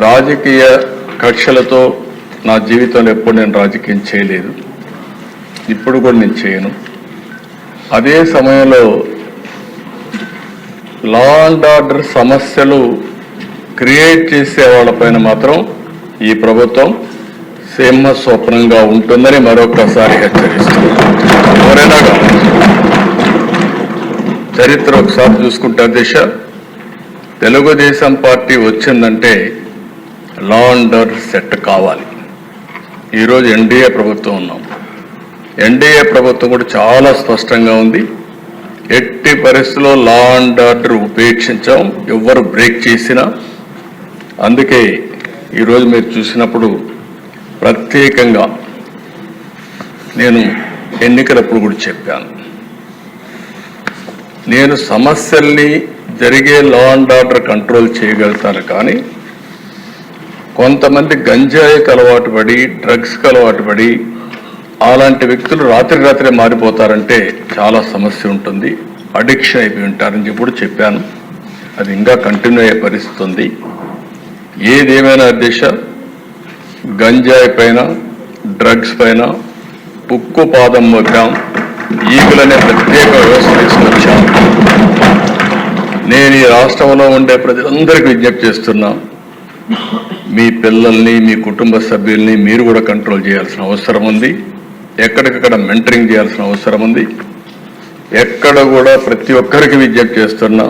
రాజకీయ కక్షలతో నా జీవితంలో ఎప్పుడు నేను రాజకీయం చేయలేదు, ఇప్పుడు కూడా నేను చేయను. అదే సమయంలో లా అండ్ ఆర్డర్ సమస్యలు క్రియేట్ చేసే వాళ్ళపైన మాత్రం ఈ ప్రభుత్వం సింహ స్వప్నంగా ఉంటుందని మరొకసారి హెచ్చరిస్తుంది. ఎవరైనా చరిత్ర ఒకసారి చూసుకుంటే దిశ తెలుగుదేశం పార్టీ వచ్చిందంటే లా అండ్ ఆర్డర్ సెట్ కావాలి. ఈరోజు ఎన్డీఏ ప్రభుత్వం ఉన్నాం. ఎన్డీఏ ప్రభుత్వం కూడా చాలా స్పష్టంగా ఉంది, ఎట్టి పరిస్థితుల్లో లా అండ్ ఆర్డర్ ఉపేక్షించాం, ఎవరు బ్రేక్ చేసినా. అందుకే ఈరోజు మీరు చూసినప్పుడు ప్రత్యేకంగా నేను ఎన్నికలప్పుడు కూడా చెప్పాను, నేను సమస్యల్ని జరిగే లా అండ్ ఆర్డర్ కంట్రోల్ చేయగలుగుతాను, కానీ కొంతమంది గంజాయికి అలవాటు పడి డ్రగ్స్కి అలవాటు పడి అలాంటి వ్యక్తులు రాత్రి మారిపోతారంటే చాలా సమస్య ఉంటుంది, అడిక్షన్ అయిపోయి ఉంటారని చెప్పి చెప్పాను. అది ఇంకా కంటిన్యూ అయ్యే పరిస్థితి ఉంది. ఏదేమైనా దిశ గంజాయి పైన డ్రగ్స్ పైన ఉక్కు పాదం మోపాం, ఈగులనే ప్రత్యేక వ్యవస్థ తీసుకొచ్చాం. నేను ఈ రాష్ట్రంలో ఉండే ప్రజలందరికీ విజ్ఞప్తి చేస్తున్నా, మీ పిల్లల్ని మీ కుటుంబ సభ్యుల్ని మీరు కూడా కంట్రోల్ చేయాల్సిన అవసరం ఉంది. ఎక్కడికక్కడ మెంటరింగ్ చేయాల్సిన అవసరం ఉంది. ఎక్కడ కూడా ప్రతి ఒక్కరికి విజ్ఞప్తి చేస్తున్నా,